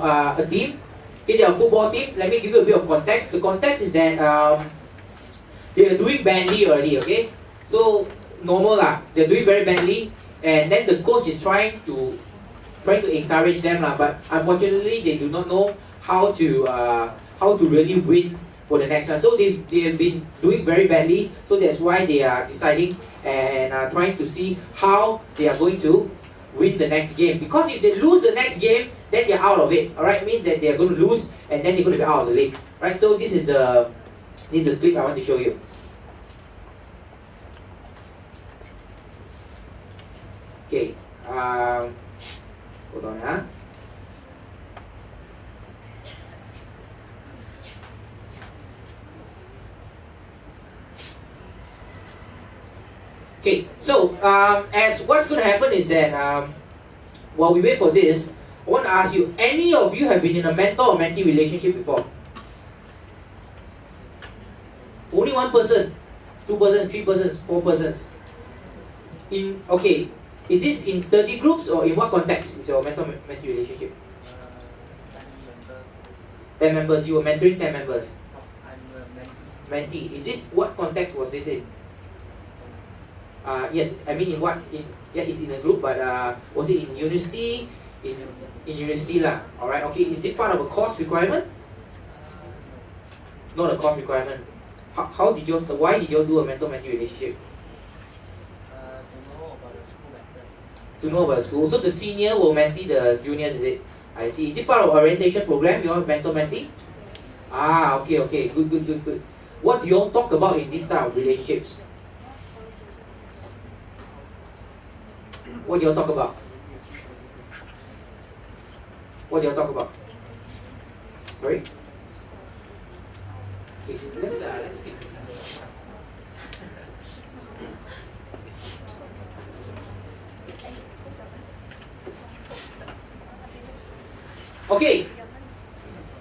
a team. Okay, they are a football team. Let me give you a bit of context. The context is that they are doing badly already. Okay, so normal lah. They're doing very badly, and then the coach is trying to encourage them lah. But unfortunately, they do not know how to really win for the next one. So they have been doing very badly. So that's why they are deciding and trying to see how they are going to win the next game. Because if they lose the next game, then they're out of it. Alright, means that they are going to lose and then they're going to be out of the league. Right. So this is the clip I want to show you. Okay. Hold on. Okay, so as what's going to happen is that while we wait for this, I want to ask you, any of you have been in a mentor or mentee relationship before? Only one person, 2 persons, 3 persons, 4 persons. Okay, is this in study groups or in what context is your mentor-mentee relationship? 10 members. You were mentoring 10 members. I'm a mentee. Is this, what context was this in? Yes, I mean it's in a group, but was it in university? In university lah. Alright, okay. Is it part of a course requirement? Not a course requirement. How did you? Why did you do a mentor-mentee relationship? To know about the school matters. To know about the school. So the senior will mentee the juniors, is it? I see. Is it part of orientation program? Your mentor-mentee? Okay. Good. What do you all talk about in this type of relationships? What do you all talk about? What do you all talk about? Sorry? Okay, let's skip. Okay.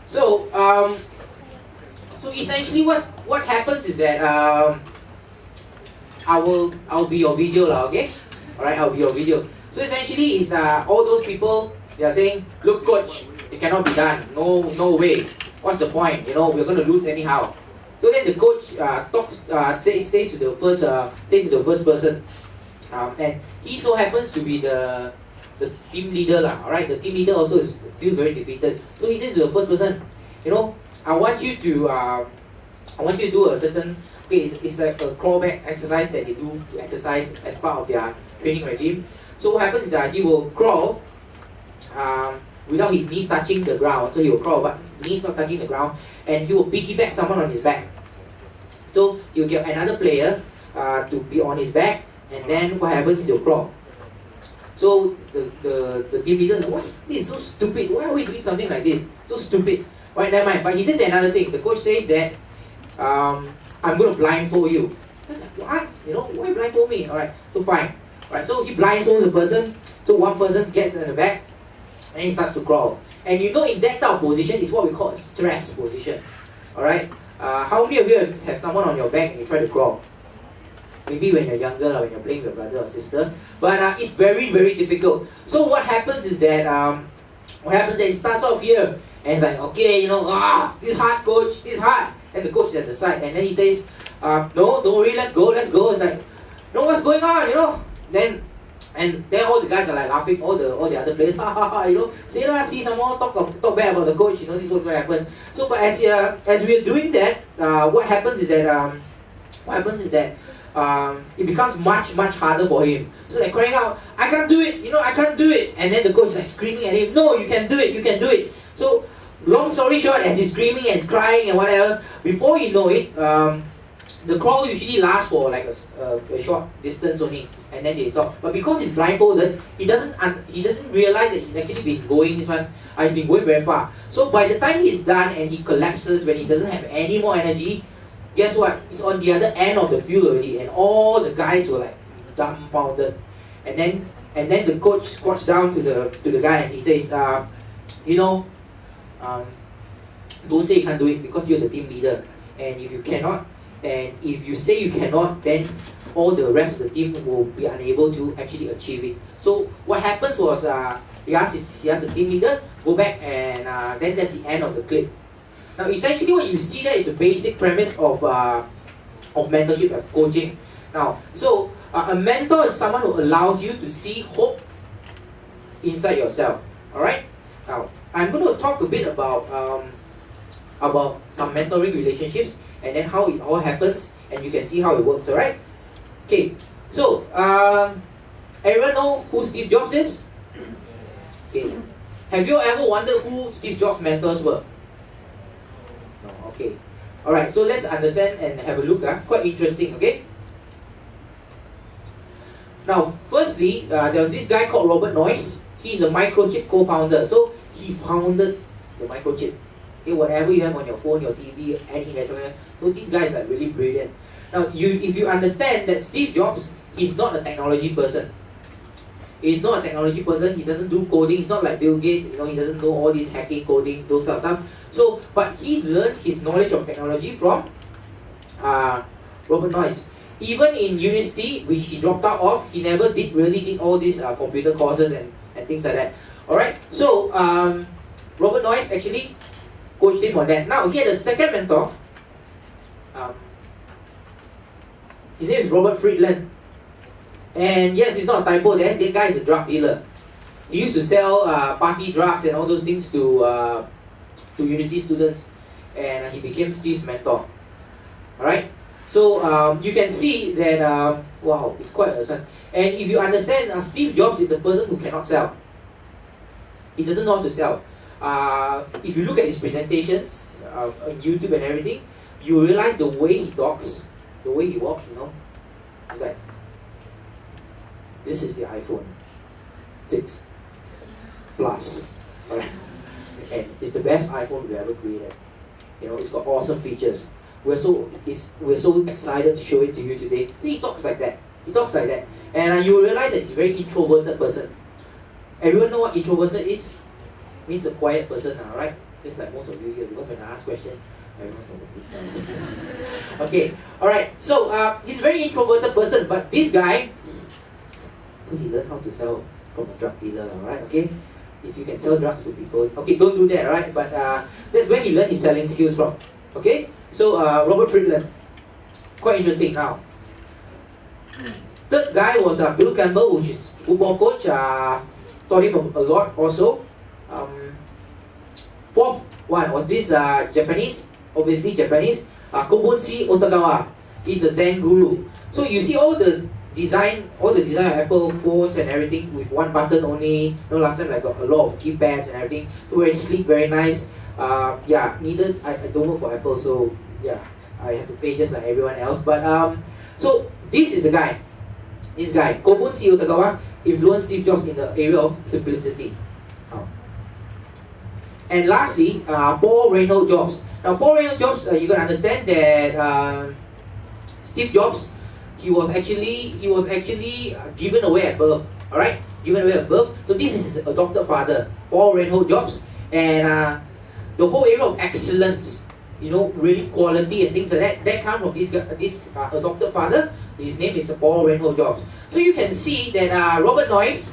So essentially what happens is that I'll be your video lah, okay? Alright, I'll be your video. So essentially is all those people, they are saying, look coach, it cannot be done. No way. What's the point? You know, we're gonna lose anyhow. So then the coach says to the first person, and he so happens to be the team leader lah. Alright, the team leader also feels very defeated. So he says to the first person, you know, I want you to do a certain, okay, it's like a crawlback exercise that they do to exercise as part of their training regime. So what happens is that he will crawl without his knees touching the ground. So he will crawl but knees not touching the ground, and he will piggyback someone on his back. So he will get another player to be on his back, and then what happens is he'll crawl. So the team leader, what's this? So stupid. Why are we doing something like this? So stupid. Right, never mind. But he says another thing. The coach says that I'm going to blindfold you. What? You know, why blindfold me? Alright, so fine. Right, so he blindfolds the person. So one person gets in the back and he starts to crawl. And you know, in that type of position is what we call a stress position. Alright? How many of you have someone on your back and you try to crawl? Maybe when you're younger, when you're playing with your brother or sister. But it's very, very difficult. So what happens is that it starts off here. And it's like, okay, you know, this is hard, coach, this is hard. And the coach is at the side. And then he says, no, don't worry, let's go. It's like, you know, what's going on, you know? Then all the guys are like laughing, all the other players, you know, see someone talk bad about the coach, you know, this is what's going to happen. So, but as we're doing that, what happens is that it becomes much harder for him. So they're crying out, I can't do it, you know, I can't do it. And then the coach is like screaming at him, no, you can do it. So, long story short, as he's screaming and crying and whatever, before you know it, the crawl usually lasts for like a short distance only, and then they stop. But because he's blindfolded, he doesn't realize that he's actually been going this one. He's been going very far. So by the time he's done and he collapses when he doesn't have any more energy, guess what? He's on the other end of the field already, and all the guys were like dumbfounded. And then the coach squats down to the guy and he says, you know, don't say you can't do it because you're the team leader. And if you cannot, and if you say you cannot, then all the rest of the team will be unable to actually achieve it. So what happens was he asks the team leader, go back, and then that's the end of the clip. Now, essentially, what you see there is a basic premise of mentorship and coaching. Now, so a mentor is someone who allows you to see hope inside yourself. All right. Now, I'm going to talk a bit about some mentoring relationships and then how it all happens, and you can see how it works. All right. Okay. So, everyone know who Steve Jobs is? Okay. Have you ever wondered who Steve Jobs' mentors were? No. Okay. All right. So let's understand and have a look. Quite interesting. Okay. Now, firstly, there was this guy called Robert Noyce. He's a microchip co-founder. So he founded the microchip. Okay, whatever you have on your phone, your TV, any electronic. So this guy is like really brilliant. Now, if you understand that Steve Jobs, he's not a technology person. He's not a technology person. He doesn't do coding. He's not like Bill Gates. You know, he doesn't know all this hacking, coding, those kind of stuff. So, but he learned his knowledge of technology from Robert Noyce. Even in university, which he dropped out of, he never really did all these computer courses and things like that. Alright, so Robert Noyce actually coached him on that. Now, he had a second mentor. His name is Robert Friedland. And yes, it's not a typo there. That guy is a drug dealer. He used to sell party drugs and all those things to university students. And he became Steve's mentor. Alright? So you can see that, wow, it's quite a son. And if you understand, Steve Jobs is a person who cannot sell. He doesn't know how to sell. If you look at his presentations on YouTube and everything, you realize the way he talks, the way he walks, you know, it's like, this is the iPhone 6 Plus, alright? And it's the best iPhone we ever created. You know, it's got awesome features. We're so excited to show it to you today. So he talks like that. He talks like that. And you will realize that he's a very introverted person. Everyone know what introverted is? It means a quiet person, right? Just like most of you here, because when I ask questions, everyone's going okay, alright. So he's a very introverted person, but this guy, so he learned how to sell from a drug dealer, alright? Okay? If you can sell drugs to people, okay, don't do that, right? But that's where he learned his selling skills from. Okay? So Robert Friedland, quite interesting now. Third guy was Bill Campbell, which is football coach. Taught him a lot also. Fourth one was this Japanese, obviously Japanese, Kobunshi Otagawa. He's a Zen guru. So you see all the design of Apple phones and everything with one button only. You know, last time I got a lot of keypads and everything. Very sleek, very nice. Yeah, I don't work for Apple, so yeah, I have to pay just like everyone else. But so this is the guy. This guy, Kobunshi Otagawa, influenced Steve Jobs in the area of simplicity. And lastly, Paul Reynolds Jobs. Now, Paul Reynolds Jobs, you can understand that Steve Jobs, he was actually given away at birth. All right, given away at birth. So this is his adopted father, Paul Reynolds Jobs, and the whole area of excellence, you know, really quality and things like that comes from this adopted father. His name is Paul Reynolds Jobs. So you can see that Robert Noyce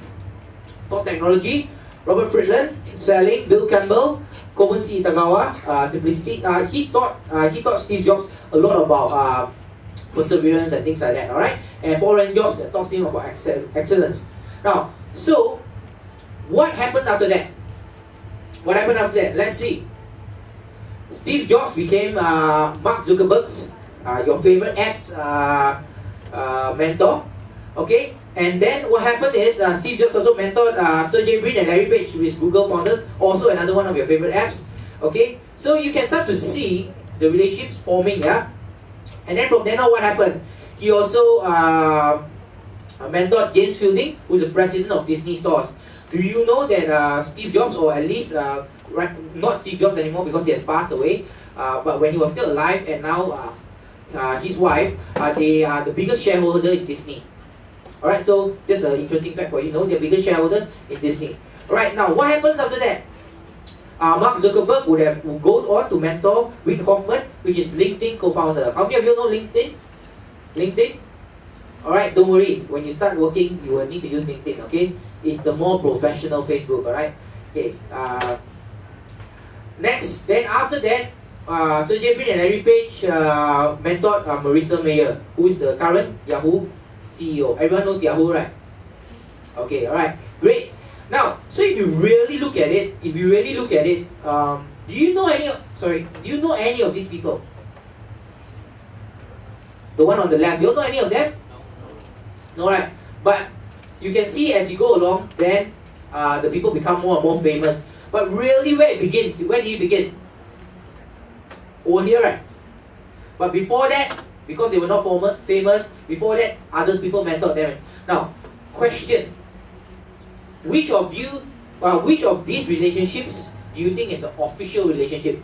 taught technology, Robert Friedland selling, Bill Campbell, Kobunshi Otagawa simplicity. He taught Steve Jobs a lot about perseverance and things like that. All right, and Paul Reynolds Jobs taught him about excellence. Now, so what happened after that? What happened after that? Let's see. Steve Jobs became Mark Zuckerberg's, your favorite app's mentor. Okay, and then what happened is Steve Jobs also mentored Sergey Brin and Larry Page, who is Google founders, also another one of your favorite apps. Okay, so you can start to see the relationships forming, yeah. And then from then on, what happened? He also mentored James Fielding, who is the president of Disney Stores. Do you know that Steve Jobs, or at least not Steve Jobs anymore because he has passed away, but when he was still alive, and now his wife, they are the biggest shareholder in Disney. Alright, so just an interesting fact for you, know, they're biggest shareholder in Disney. Alright, now what happens after that? Mark Zuckerberg would go on to mentor Reid Hoffman, which is LinkedIn co-founder. How many of you know LinkedIn? LinkedIn? Alright, don't worry. When you start working, you will need to use LinkedIn, okay? is the more professional Facebook, alright? Okay, next, then after that, Sergey Brin and Larry Page mentored Marissa Mayer, who is the current Yahoo CEO. Everyone knows Yahoo, right? Okay, alright, great. Now, so if you really look at it, do you know any of these people? The one on the left, do you know any of them? No, right? But you can see as you go along, then the people become more and more famous. But really, where it begins, where do you begin? Over here, right? But before that, because they were not famous, before that, other people mentored them. Now, question: which of these relationships do you think is an official relationship?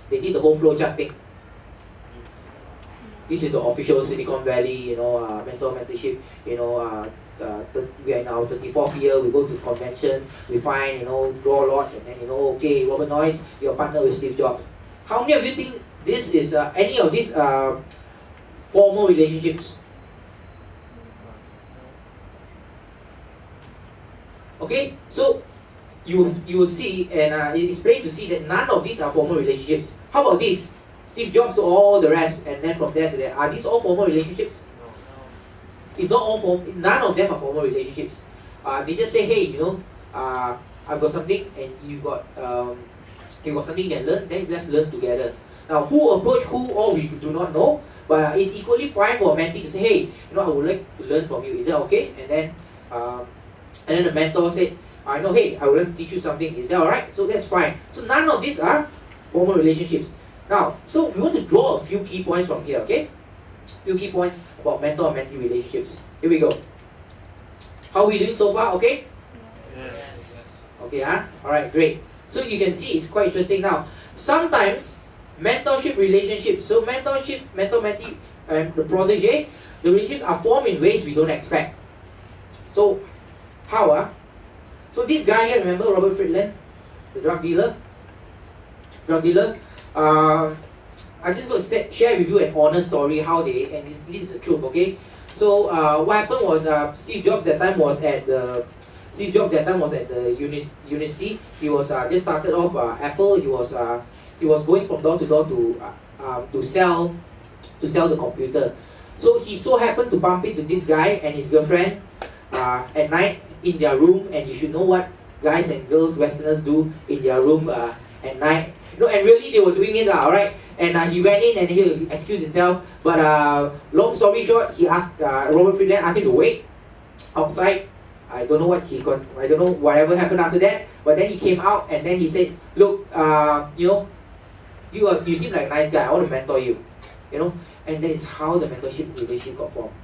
They did the whole flowchart thing. This is the official Silicon Valley, mentorship. We are in our 34th year. We go to convention. We find, draw lots, and then okay, Robert Noyce, your partner with Steve Jobs. How many of you think this is any of these formal relationships? Okay, so you will see, and it's plain to see that none of these are formal relationships. How about this? Steve Jobs to all the rest, and then from there to there. Are these all formal relationships? It's not all formal. None of them are formal relationships. They just say, hey, I've got something, and you've got something you can learn. Then let's learn together. Now, who approached who, all we do not know. But it's equally fine for a mentee to say, hey, I would like to learn from you. Is that okay? And then the mentor said, I know, hey, I would like to teach you something. Is that alright? So that's fine. So none of these are formal relationships. Now, so we want to draw a few key points from here, okay? Few key points about mentor and mentee relationships. Here we go. How are we doing so far, okay? Yes. Okay, alright, great. So you can see it's quite interesting now. Sometimes, mentorship relationships, so mentor-mentee, and the protege, the relationships are formed in ways we don't expect. So, how? So this guy here, remember Robert Friedland, the drug dealer? I'm just going to share with you an honest story how and this is the truth, okay? So what happened was Steve Jobs that time was at the university. He was just started off Apple. He was going from door to door to sell the computer. So he so happened to bump into this guy and his girlfriend at night in their room, and you should know what guys and girls, Westerners do in their room at night. And really they were doing it, alright. And he went in and he excused himself. But long story short, he asked Robert Friedland asked him to wait outside. I don't know whatever happened after that. But then he came out and then he said, look, you seem like a nice guy. I want to mentor you. And that is how the mentorship relationship got formed.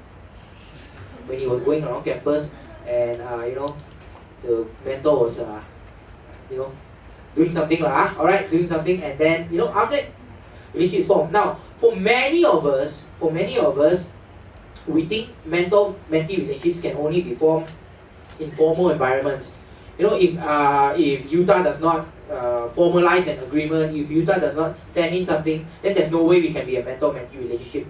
When he was going around campus, and the mentor was doing something doing something, and then after that, relationship is formed. Now, for many of us, we think mentor-mentee relationships can only be formed in formal environments. If UTAR does not formalize an agreement, if UTAR does not send in something, then there's no way we can be a mentor-mentee relationship.